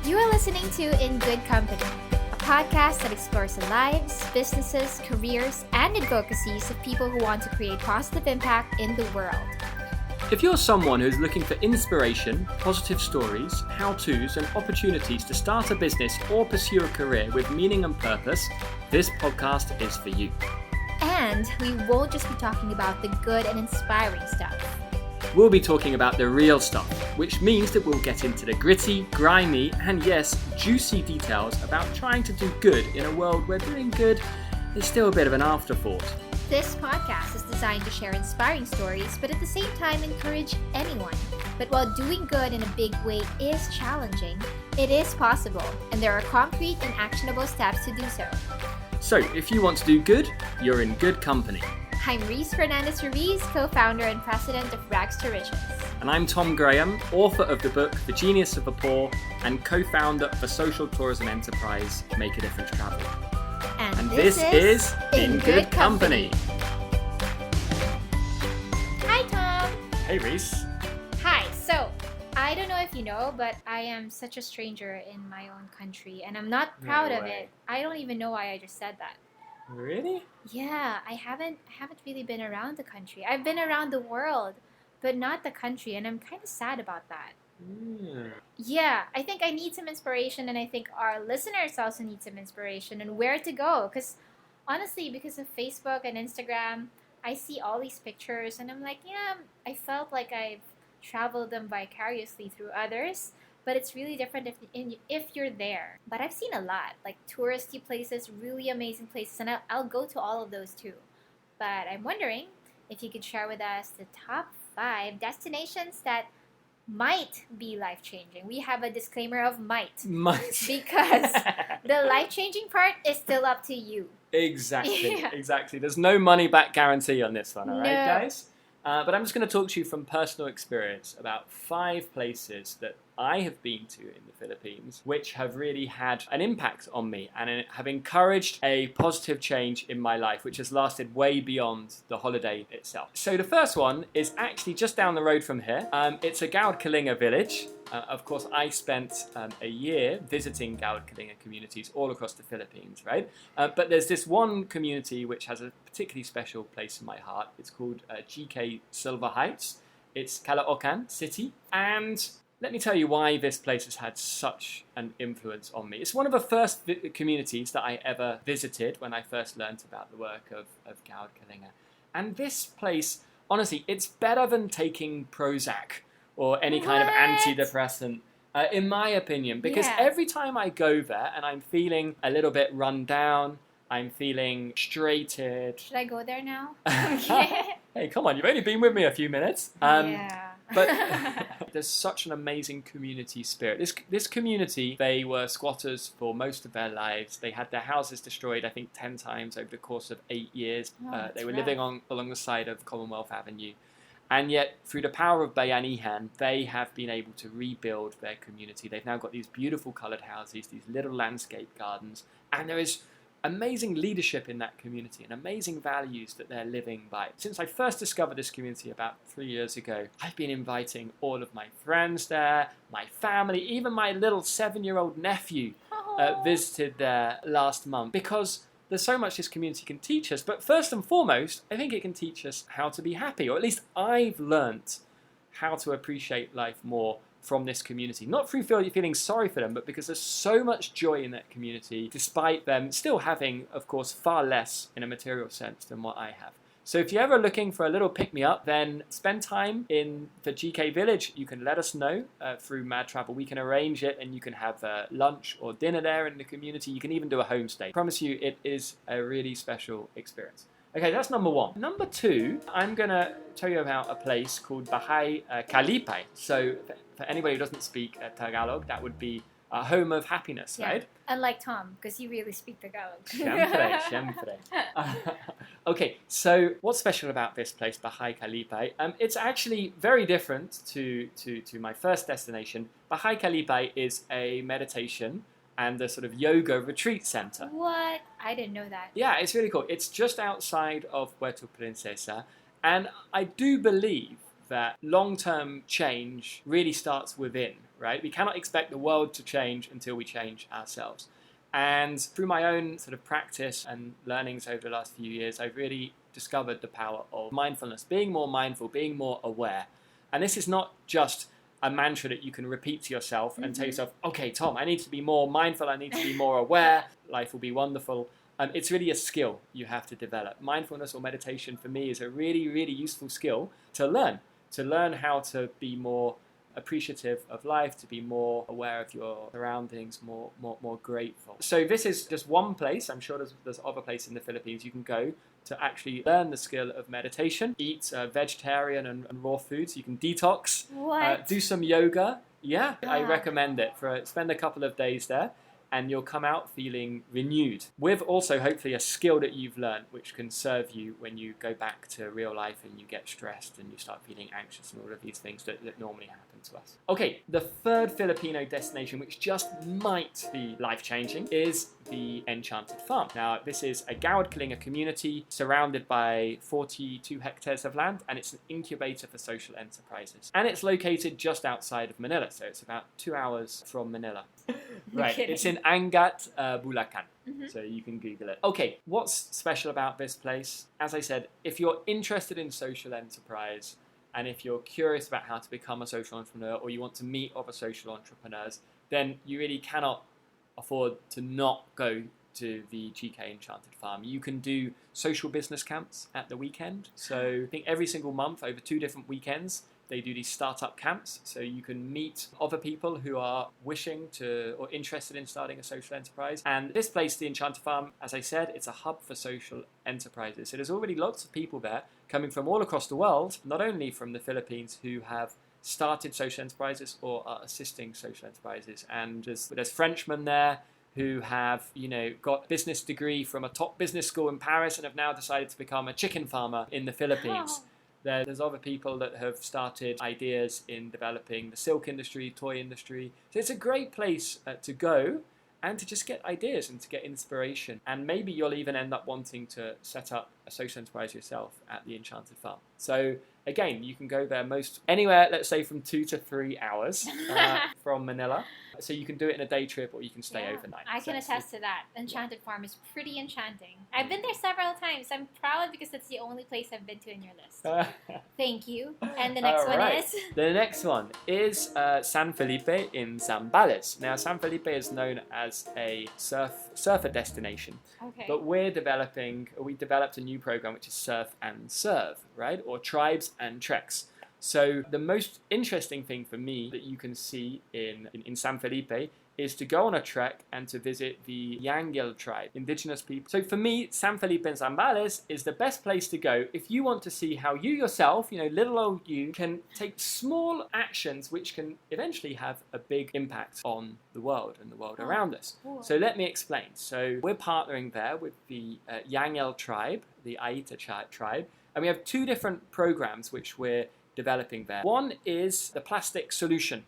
You are listening to In Good Company, a podcast that explores the lives, businesses, careers, and advocacies of people who want to create positive impact in the world. If you're someone who's looking for inspiration, positive stories, how-tos, and opportunities to start a business or pursue a career with meaning and purpose, this podcast is for you. And we won't just be talking about the good and inspiring stuff. We'll be talking about the real stuff, which means that we'll get into the gritty, grimy, and yes, juicy details about trying to do good in a world where doing good is still a bit of an afterthought. This podcast is designed to share inspiring stories, but at the same time encourage anyone. But while doing good in a big way is challenging, it is possible, and there are concrete and actionable steps to do so. So, if you want to do good, you're in good company. I'm Reese Fernandez-Ruiz, co-founder and president of Rags to Riches. And I'm Tom Graham, author of the book The Genius of the Poor and co-founder of the social tourism enterprise Make a Difference Travel. And this is In Good Company. Hi, Tom. Hey, Reese. Hi. So, I don't know if you know, but I am such a stranger in my own country, and I'm not proud of it. I don't even know why I just said that. Really? Yeah, I haven't really been around the country. I've been around the world, but not the country, and I'm kind of sad about that. Yeah, I think I need some inspiration, and I think our listeners also need some inspiration on where to go. Because honestly, because of Facebook and Instagram, I see all these pictures, and I'm like, yeah, I felt like I've traveled them vicariously through others. But it's really different if you're there. But I've seen a lot, like touristy places, really amazing places, and I'll go to all of those too. But I'm wondering if you could share with us the top 5 destinations that might be life-changing. We have a disclaimer of might. Because the life-changing part is still up to you. Exactly. There's no money-back guarantee on this one, all right, guys? But I'm just going to talk to you from personal experience about 5 places that I have been to in the Philippines, which have really had an impact on me and have encouraged a positive change in my life, which has lasted way beyond the holiday itself. So the first one is actually just down the road from here. It's a Gawad Kalinga village. Of course, I spent a year visiting Gawad Kalinga communities all across the Philippines, right? But there's this one community which has a particularly special place in my heart. It's called GK Silver Heights. It's Caloocan City. And let me tell you why this place has had such an influence on me. It's one of the first communities that I ever visited when I first learned about the work of Gawad Kalinga. And this place, honestly, it's better than taking Prozac or any kind of antidepressant, in my opinion, because every time I go there and I'm feeling a little bit run down, I'm feeling frustrated. Should I go there now? Hey, come on, you've only been with me a few minutes. But there's such an amazing community spirit. This community, they were squatters for most of their lives. They had their houses destroyed, I think, 10 times over the course of 8 years. They were living along the side of Commonwealth Avenue. And yet, through the power of Bayanihan, they have been able to rebuild their community. They've now got these beautiful coloured houses, these little landscape gardens, and there is amazing leadership in that community and amazing values that they're living by. Since I first discovered this community about 3 years ago, I've been inviting all of my friends there, my family, even my little 7-year-old nephew visited there last month, because there's so much this community can teach us. But first and foremost, I think it can teach us how to be happy, or at least I've learnt how to appreciate life more from this community. Not through feeling sorry for them, but because there's so much joy in that community, despite them still having, of course, far less in a material sense than what I have. So if you're ever looking for a little pick-me-up, then spend time in the GK village. You can let us know through Mad Travel. We can arrange it, and you can have lunch or dinner there in the community. You can even do a homestay. I promise you, it is a really special experience. Okay, that's number 1. Number 2, I'm going to tell you about a place called Bahay Kalipay. So for anybody who doesn't speak Tagalog, that would be a home of happiness, right? Unlike Tom, because you really speak Tagalog. Siyempre. Okay, so what's special about this place, Bahay Kalipay? It's actually very different to my first destination. Bahay Kalipay is a meditation and a sort of yoga retreat center. What? I didn't know that. Yeah, it's really cool. It's just outside of Puerto Princesa, and I do believe that long-term change really starts within, right? We cannot expect the world to change until we change ourselves. And through my own sort of practice and learnings over the last few years, I've really discovered the power of mindfulness, being more mindful, being more aware. And this is not just a mantra that you can repeat to yourself and tell yourself, okay, Tom, I need to be more mindful, I need to be more aware, life will be wonderful. It's really a skill you have to develop. Mindfulness or meditation for me is a really, really useful skill to learn how to be more appreciative of life, to be more aware of your surroundings, more grateful. So this is just one place. I'm sure there's other places in the Philippines you can go to actually learn the skill of meditation, eat vegetarian and raw foods. You can detox, do some yoga. Yeah, I recommend it. Spend a couple of days there, and you'll come out feeling renewed, with also hopefully a skill that you've learned which can serve you when you go back to real life and you get stressed and you start feeling anxious and all of these things that normally happen to us. Okay, the third Filipino destination, which just might be life-changing, is the Enchanted Farm. Now, this is a Gawad Kalinga community surrounded by 42 hectares of land, and it's an incubator for social enterprises. And it's located just outside of Manila, so it's about 2 hours from Manila. Right, it's in Angat, Bulacan. So you can Google it. Okay, what's special about this place? As I said, if you're interested in social enterprise, and if you're curious about how to become a social entrepreneur, or you want to meet other social entrepreneurs, then you really cannot afford to not go to the GK Enchanted Farm. You can do social business camps at the weekend. So I think every single month, over 2 different weekends, they do these startup camps, so you can meet other people who are wishing to or interested in starting a social enterprise. And this place, the Enchanted Farm, as I said, it's a hub for social enterprises. So there's already lots of people there coming from all across the world, not only from the Philippines, who have started social enterprises or are assisting social enterprises. And there's Frenchmen there who have, got a business degree from a top business school in Paris and have now decided to become a chicken farmer in the Philippines. Oh. There's other people that have started ideas in developing the silk industry, toy industry. So it's a great place to go and to just get ideas and to get inspiration. And maybe you'll even end up wanting to set up a social enterprise yourself at the Enchanted Farm. So again, you can go there anywhere, let's say from 2 to 3 hours from Manila. So you can do it in a day trip or you can stay overnight. I can attest to that. Enchanted Farm is pretty enchanting. I've been there several times. I'm proud because that's the only place I've been to in your list. Thank you. And the next one is? The next one is San Felipe in Zambales. Now, San Felipe is known as a surfer destination. Okay. But we developed a new program which is Surf and Serve, right? Or Tribes and Treks. So the most interesting thing for me that you can see in San Felipe is to go on a trek and to visit the Yangel tribe, indigenous people. So for me, San Felipe and Zambales is the best place to go if you want to see how you yourself, little old you, can take small actions which can eventually have a big impact on the world and the world around us. Cool. So let me explain. So we're partnering there with the Yangel tribe, the Aita tribe, and we have 2 different programs which we're developing there. One is the plastic solution,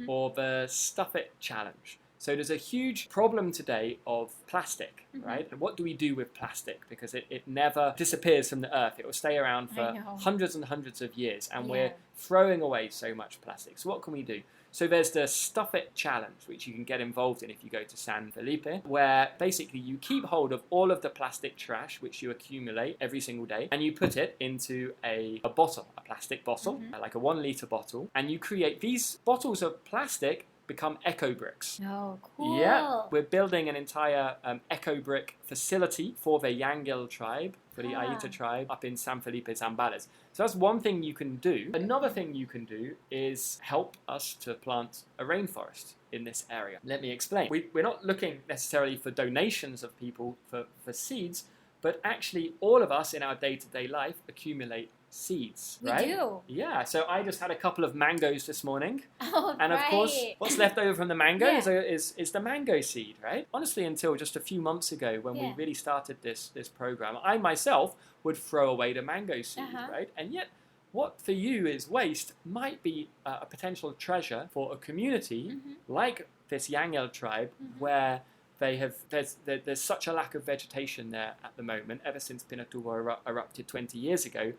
or the Stuff It challenge. So there's a huge problem today of plastic, right? And what do we do with plastic? Because it never disappears from the earth. It will stay around for hundreds and hundreds of years, and we're throwing away so much plastic. So what can we do? So there's the Stuff It challenge, which you can get involved in if you go to San Felipe, where basically you keep hold of all of the plastic trash which you accumulate every single day, and you put it into a bottle, a plastic bottle, like a 1 litre bottle, and you create these bottles of plastic become eco bricks. Oh, cool. Yeah, we're building an entire eco brick facility for the Yangel tribe, for the Aita tribe, up in San Felipe, Zambales. So that's one thing you can do. Another thing you can do is help us to plant a rainforest in this area. Let me explain. We're not looking necessarily for donations of people for seeds, but actually all of us in our day-to-day life accumulate seeds, right? We do. Yeah, so I just had a couple of mangoes this morning. Oh, and of course, what's left over from the mangoes is the mango seed, right? Honestly, until just a few months ago when we really started this program, I myself would throw away the mango seed, right? And yet, what for you is waste might be a potential treasure for a community like this Yangel tribe, where there's such a lack of vegetation there at the moment. Ever since Pinatubo erupted 20 years ago,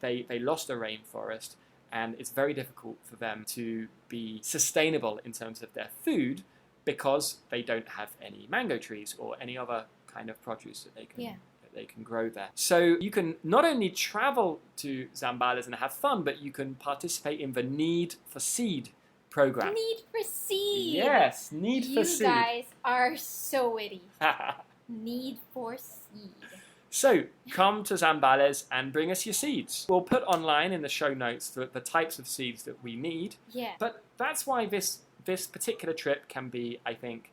they lost a rainforest, and it's very difficult for them to be sustainable in terms of their food because they don't have any mango trees or any other kind of produce that they can grow there. So you can not only travel to Zambales and have fun, but you can participate in the Need for Seed program. Need for Seed! Yes, Need for Seed. You guys are so witty. Need for Seed. So come to Zambales and bring us your seeds. We'll put online in the show notes the types of seeds that we need. Yeah. But that's why this particular trip can be, I think,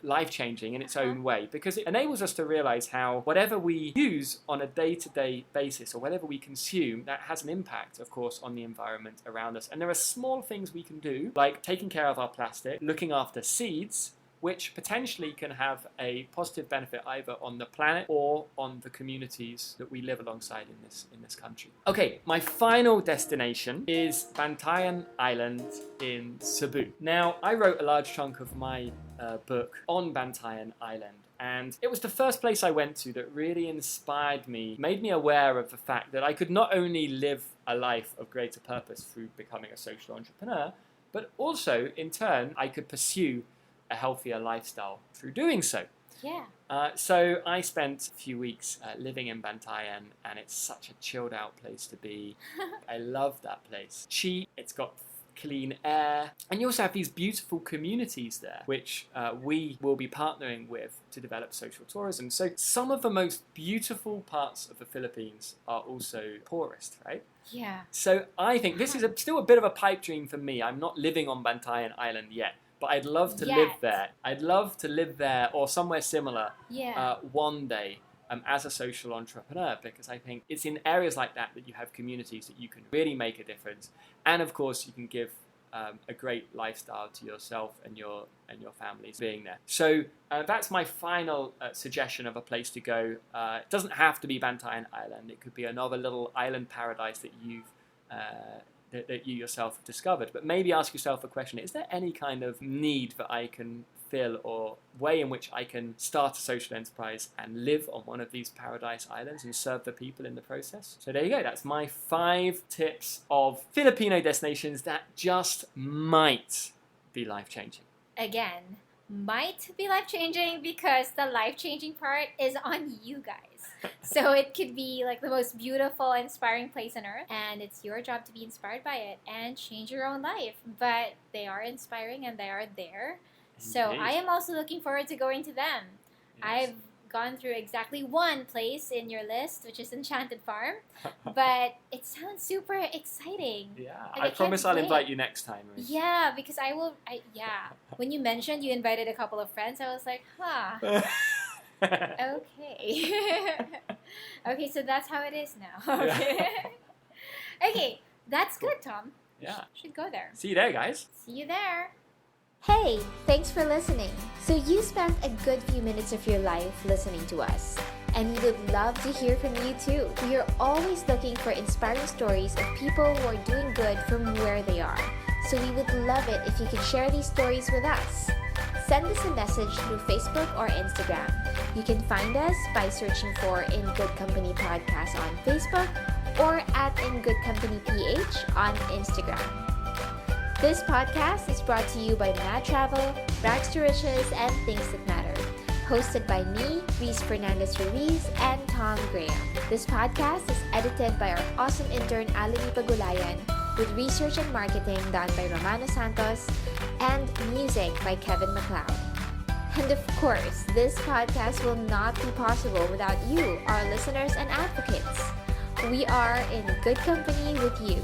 life-changing in its own way, because it enables us to realize how whatever we use on a day-to-day basis or whatever we consume, that has an impact, of course, on the environment around us. And there are small things we can do, like taking care of our plastic, looking after seeds, which potentially can have a positive benefit either on the planet or on the communities that we live alongside in this country. Okay, my final destination is Bantayan Island in Cebu. Now, I wrote a large chunk of my book on Bantayan Island, and it was the first place I went to that really inspired me, made me aware of the fact that I could not only live a life of greater purpose through becoming a social entrepreneur, but also, in turn, I could pursue a healthier lifestyle through doing so. Yeah. So I spent a few weeks living in Bantayan, and it's such a chilled out place to be. I love that place. Cheap, it's got clean air, and you also have these beautiful communities there, which we will be partnering with to develop social tourism. So some of the most beautiful parts of the Philippines are also poorest, right? Yeah. So I think this is still a bit of a pipe dream for me. I'm not living on Bantayan Island yet, but I'd love to live there. I'd love to live there or somewhere similar one day as a social entrepreneur, because I think it's in areas like that that you have communities that you can really make a difference. And of course, you can give a great lifestyle to yourself and your families being there. So that's my final suggestion of a place to go. It doesn't have to be Bantayan Island. It could be another little island paradise that that you yourself have discovered. But maybe ask yourself a question: is there any kind of need that I can fill, or way in which I can start a social enterprise and live on one of these paradise islands and serve the people in the process? So there you go. That's my 5 tips of Filipino destinations that just might be life-changing. Again, might be life-changing because the life-changing part is on you guys. So it could be like the most beautiful, inspiring place on earth, and it's your job to be inspired by it and change your own life. But they are inspiring and they are there. So I am also looking forward to going to them. Yes. I've gone through exactly one place in your list, which is Enchanted Farm, but it sounds super exciting. Yeah, I promise I'll invite you next time. Right? Yeah, because when you mentioned you invited a couple of friends, I was like, okay. Okay, so that's how it is now. Okay. Okay, that's good, Tom. Yeah. Should go there. See you there, guys. See you there. Hey, thanks for listening. So you spent a good few minutes of your life listening to us. And we would love to hear from you too. We are always looking for inspiring stories of people who are doing good from where they are. So we would love it if you could share these stories with us. Send us a message through Facebook or Instagram. You can find us by searching for In Good Company Podcast on Facebook or at In Good Company PH on Instagram. This podcast is brought to you by Mad Travel, Rags to Riches, and Things That Matter. Hosted by me, Reese Fernandez-Ruiz, and Tom Graham. This podcast is edited by our awesome intern, Alani Pagulayan, with research and marketing done by Romano Santos, and music by Kevin MacLeod. And of course, this podcast will not be possible without you, our listeners and advocates. We are in good company with you.